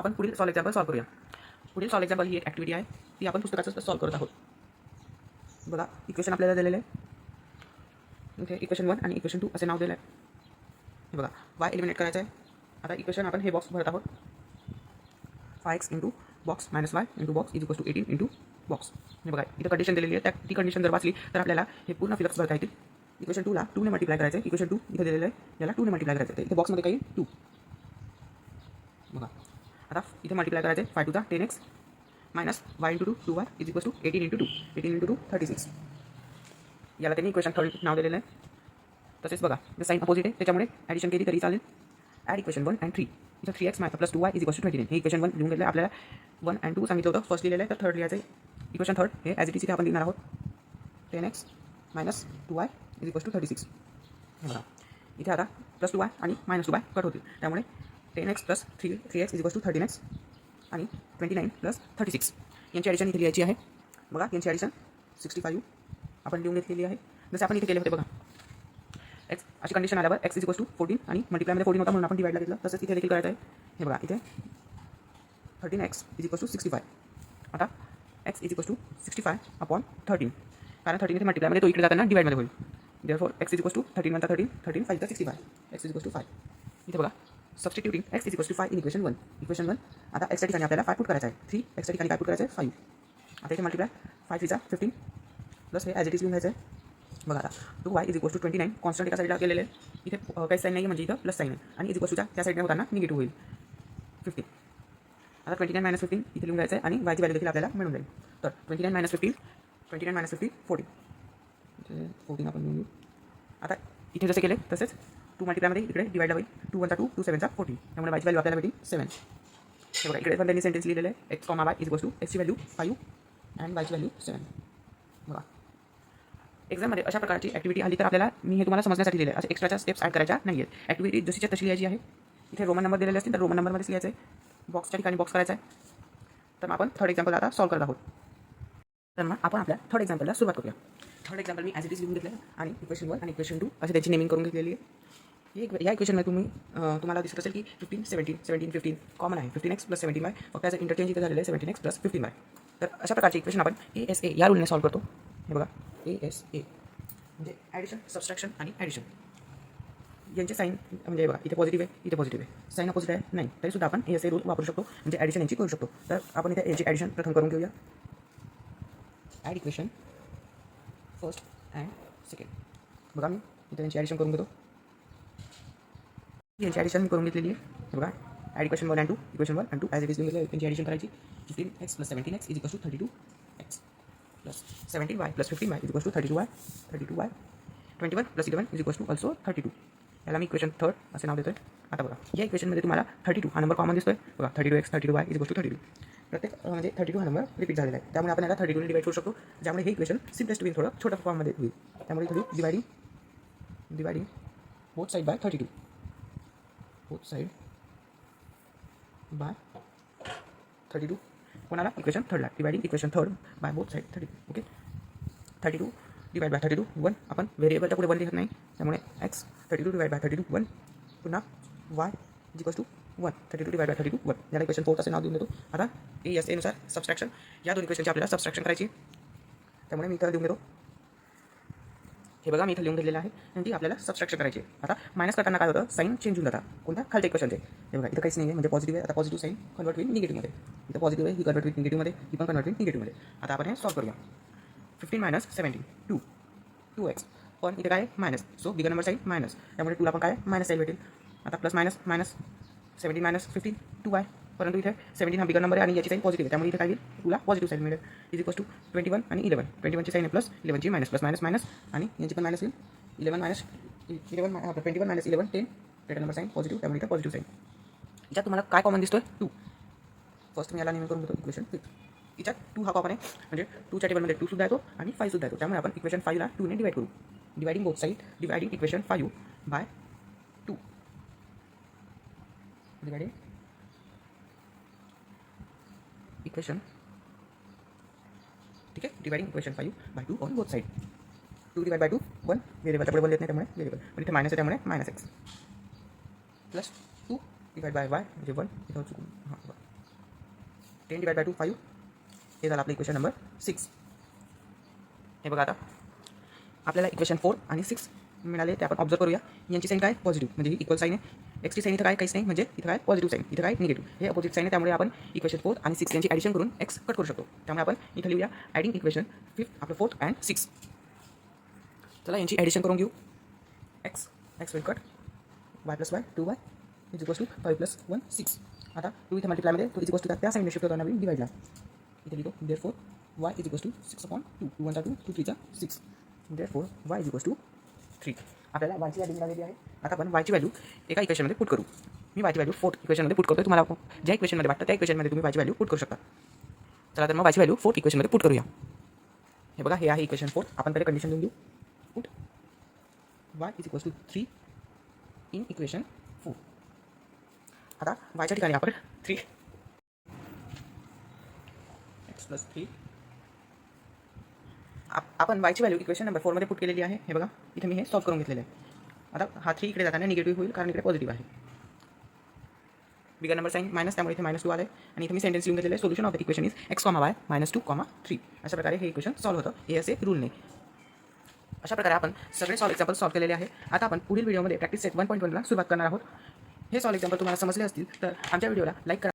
आपण पुढील solve example solve करूया. पुढील सॉल्व एक्झाम्पल ही एक ॲक्टिव्हिटी आहे, ती आपण पुस्तकाचं सॉल्व करत आहोत. बघा इक्वेशन आपल्याला दिलेलं आहे. इथे इक्वेशन 1 आणि इक्वेशन 2 असे नाव दिलं आहे. हे बघा y एलिमिनेट करायचं आहे. आता इक्वेशन आपण हे बॉक्स भरत आहोत. 5x into box minus y into box is equal to 18 into box. हे बघा इथं कंडिशन दिलेली आहे. ती कंडिशन जर वाचली तर आपल्याला हे पूर्ण फिलअप्स भरता येतील. इक्वेशन 2ला 2 ने मल्टिप्लाय करायचं आहे. इक्वेशन 2 इथं दिलेलं आहे, याला 2 ने मल्टिप्लाय करायचं आहे. इथे बॉक्समध्ये काही 2. बघा आता इथे मल्टिप्लाय करायचं आहे. 5 to the 10x minus y into 2 2y is equal to 18 into 2 18 into 2 36. याला त्यांनी इक्वेशन 3 नाव दिलेलं आहे. तसेच बघा जर साईन अपोजिट आहे त्याच्यामुळे ॲडिशन केली तरी चालेल. Add equation 1 and 3. इथं 3x plus 2y is equal to 29. हे इक्वेशन 1 लिहून घेतलं. आपल्याला 1 अँड 2 सांगितलं होतं, फर्स्ट लिहिलेलं आहे, तर थर्ड लिहायचं आहे. इक्वेशन 3 हे ॲज इट इज इथे आपण लिहिणार आहोत. 10x minus 2y is equal to 36. बघा इथे आता प्लस 2y आणि मायनस 2y कट होतील, त्यामुळे 10x plus 3x is equal to 13x आणि 29 प्लस 36 यांची ॲडिशन इथे लिहायची आहे. बघा यांची ॲडिशन 65 आपण लिहून घेतलेली आहे, जसे आपण इथे केले होते. बघा एक्स अशी कंडिशन आल्यावर एक्स इज इक्वल टू 14 आणि मल्टिप्लायमध्ये 14 होता म्हणून आपण डिवाइडला घेतलं. तसंच इथे देखील करायचं आहे. हे बघा इथे 13x इज इक्वल टू 65. आता x is equal to 65 upon 13, कारण 13 इथे मल्टिप्लायमध्ये तो इकडे जाताना डिवाइडमध्ये होईल. Therefore x is equal to 13 1 13 13 5 65. X is equal to 5. इथे बघा substituting x is equal to 5 in equation 1. Equation 1 आता एक्सच्या ठिकाणी आपल्याला 5 पुट करायचं आहे. 3 एक्सच्या ठिकाणी काय पुट करायचं आहे 5. आता इथे मल्टिप्लाय 5 3 15 प्लस हे ॲज इट इज लिहून घ्यायचं आहे. बघा आता 2y is equal to 29 constant एका साईडला केलेलं आहे. इथे काही साईन नाही म्हणजे इथं प्लस साईन आहे आणि इज इक्वल टूच्या त्या साईडने होताना निगेटिव्ह होईल 15. आता 29 मायनस 15 इथे लिहून घ्यायचं आहे आणि वायची व्हॅल्यू देखील आपल्याला मिळून जाईल. तर 29 मायनस 15 14. 14 आपण लिहून घेऊ. आता इथे जसे केले तसेच 2 मल्टिप्लायमध्ये इकडे डिवाइड होईल. 2 1 2 2 7 14, त्यामुळे वायची व्हॅल्यू आपल्याला भेटेल 7. हे बघा इकडे पण त्यांनी सेंटेन्स लिहिलेलं आहे. X comma Y is equal to एक्सची व्हॅल्यू 5 अँड वायची व्हॅल्यू 7. बघा एक्झाममध्ये अशा प्रकारची ॲक्टिव्हिटी आली तर आपल्याला मी हे तुम्हाला समजण्यासाठी दिले आहे. असे एक्स्ट्राच्या स्टेप्स ॲड करायच्या नाही आहेत. ॲक्टिव्हिटी जशीच्या तशी लिहायची आहे. इथे रोमन नंबर दिलेले असतील तर रोमन नंबरमध्येच लिहायचं आहे. बॉक्सच्या ठिकाणी बॉक्स करायचा आहे. तर मग आपण थर्ड एक्झाम्पल आता सॉल्व करत आहोत. तर मग आपण आपल्या थर्ड एक्झाम्पलला सुरुवात करूया. Third example me as it is लिहून घेतलं आहे आणि इक्वेशन 1 आणि इक्वेशन 2 असे त्याची नेमिंग करून घेतलेली आहे. या इक्वेशनमध्ये तुम्हाला दिसत असेल की 15 17 17 15 कॉमन आहे. 15x प्लस 17y फक्त त्याचं इंटरचेंज इथे झालेलं आहे 17x प्लस 15y. तर अशा प्रकारचे इक्वेशन आपण ASA या रूलने सॉल्व करतो. हे बघा ASA म्हणजे ॲडिशन सबस्ट्रॅक्शन आणि ॲडिशन यांचे साईन म्हणजे बघा इथे पॉझिटिव्ह आहे, इथे पॉझिटिव्ह आहे, साईन अपोजिट आहे नाही तरीसुद्धा आपण ASA रूल वापरू शकतो, म्हणजे ॲडिशन यांची करू शकतो. तर आपण इथे यांची ॲडिशन प्रथम करून घेऊया. Add equation first and second. बघा मी इथे यांची ॲडिशन करून घेतो. यांची ॲडिशन मी करून घेतलेली आहे. हे बघा add equation 1 and 2 equation 1 and 2 as it is घेतलं त्यांची ॲडिशन करायची. 15x plus 17x is equal to 32x plus 17y plus 15y is equal to 32y 21 plus 11 is equal to also 32. याला मी इक्वेशन 3 असे नाव देतो आहे. आता बघा या इक्वेशनमध्ये तुम्हाला 32 हा नंबर कॉमन दिसतोय. बघा 32x 32y is equal to 32. प्रत्येक म्हणजे 32 हा नंबर रिपीट झालेला आहे, त्यामुळे आपण याला 32 ने डिवाइड करू शकतो, ज्यामुळे हे इक्वेशन सिम्पलेस्ट होईल, थोडं छोट्या फॉर्ममध्ये होईल. त्यामुळे इथे dividing both side by 32. Both side by 32 कोणाला इक्वेशन 3ला dividing equation 3 by both side 32. Okay 32 divide by 32 1. आपण व्हेरिएबलच्या पुढे 1 लिहत नाही, त्यामुळे x 32 डिवाइड बाय 32 1. पुन्हा y is equal to 1 32 divide by 32 1. याला इक्वेशन 4 असे नाव देऊन देतो. आता ASA नुसार सबस्ट्रॅक्शन या दोन इक्वेशनची आपल्याला सबस्ट्रॅक्शन करायची, त्यामुळे मी इथं लिहून देतो. हे बघा मी इथं लिहून घेतलेलं आहे आणि ती आपल्याला सबस्ट्रॅक्शन करायची. आता मायनस करताना काय होतं साईन चेंज होऊन जातात कोणत्या खालच्या इक्वेशनचे. हे बघा इथं काहीच नाही आहे, म्हणजे पॉझिटिव्ह आहे. आता पॉझिटिव्ह साईन कन्वर्ट होईल निगेटिव्हमध्ये. इथं पॉझिटिव्ह आहे, ही कन्वर्ट होईल निगेटिव्हमध्ये, ही पण कन्वर्ट होईल निगेटिव्हमध्ये. आता आपण हे सॉल्व करूया. 15 मायनस 17 2x. पण इथे काय minus, so bigger number sign minus, त्यामुळे 2ला पण काय मायनस साईन भेटेल. आता plus minus minus 17 minus 15 2y. परंतु इथे 17 हा बिगर नंबर आहे आणि याची साईन पॉझिटिव्ह आहे, त्यामुळे इथे काय होईल 2ला पॉझिटिव्ह साईन मिळेल. इज इक्वल टू 21 आणि 11. 21ची साईन आहे प्लस 11ची मायनस प्लस मायनस मायनस आणि यांची पण मायनस होईल. 11 minus 11 21 minus 11 10. Greater number sign positive, त्यामुळे इथे पॉझिटिव्ह साईन. याच्यात तुम्हाला काय कॉमन दिसतोय 2. फर्स्ट मी याला नेहमी करून घेतो इक्वेशन 5. याच्यात 2 हा कॉमन आहे, म्हणजे 2च्या टेबलमध्ये 2 सुद्धा येतो आणि 5 सुद्धा येतो, त्यामुळे आपण इक्वेशन 5ला 2 ने डिवाइड करू. Dividing both side dividing equation 5 by 2. Dividing equation ठीक आहे. Dividing equation 5 by 2 on both side. 2 divide by 2 1. व्हेरिएबलच्या पुढे 1 येत नाही, त्यामुळे व्हेरिएबल, पण इथे मायनस आहे त्यामुळे minus x plus 2 divide bye y म्हणजे 1. इथं चुकून हां 10 डिवाइड बाय 2 5. हे झालं आपलं इक्वेशन नंबर 6. हे बघा आता आपल्याला इक्वेशन 4 आणि 6 मिळाले ते आपण ऑब्झर्व करूया. यांची साईन काय पॉझिटिव्ह म्हणजे इक्वल साईन आहे. एक्सची साईन इथं काय काहीच नाही म्हणजे इथं काय पॉझिटिव्ह साईन, इथं काय निगेटिव्ह. हे अपोजिट साईन आहे त्यामुळे आपण इक्वेशन 4 आणि 6 यांची ॲडिशन करून एक्स कट करू शकतो. त्यामुळे आपण इथं लिहूया ॲडिंग इक्वेशन 5 आपलं 4 अँड 6. चला यांची ॲडिशन करून घेऊ. X will cut y plus y 2y is equals to 5 plus 1 6. आता 2 इथे मल्टिप्लायमध्ये तो इज इक्वल्स टू त्या साईनने शिफ्ट होताना नवीन डिवाइडला इथे लिहितो. Therefore y is equals to 6/2. 2 1 2 2 3 6. Therefore y is equals to 3. आपल्याला वायची व्हॅल्यू मिळालेली आहे. आता आपण वायची व्हॅल्यू एका इक्वेशनमध्ये पुट करू. मी वायची व्हॅल्यू 4 इक्वेशनमध्ये पुट करतो. तुम्हाला ज्या इक्वेशनमध्ये वाटतं त्या इक्वेशनमध्ये तुम्ही वायची व्हॅल्यू पुट करू शकता. चला तर मग वायची व्हॅल्यू 4 इक्वेशनमध्ये पुट करूया. हे बघा हे आहे इक्वेशन 4. आपण पहिले कंडिशन लिहून देऊ. Put y is equals to 3 in equation 4. आता वायच्या ठिकाणी आपण 3 x प्लस 3 आपण वायची व्हॅल्यू इक्वेशन नंबर 4 मध्ये पुट केलेली आहे. हे बघा इथे मी हे सॉल्व करून घेतलेलं आहे. आता हा 3 इकडे जाताना निगेटिव्ह होईल कारण इकडे पॉझिटिव्ह आहे. बिगर नंबर साईन मायनस त्यामुळे इथे -2 आले आणि इथे मी सेंटेन्स लिहून घेतलेलं आहे. Solution of the equation is x, y -2, 3. अशा प्रकारे हे इक्वेशन सॉल्व होतं हे असे रूलने. अशा प्रकारे आपण सगळे सॉल्व एक्झाम्पल सॉल्व केलेले आहे. आता आपण पुढील व्हिडिओमध्ये प्रॅक्टिस सेट 1.1 ला सुरुवात करणार आहोत. हे सॉल्व एक्झाम्पल तुम्हाला समजले असतील तर आमच्या व्हिडिओला लाईक करा.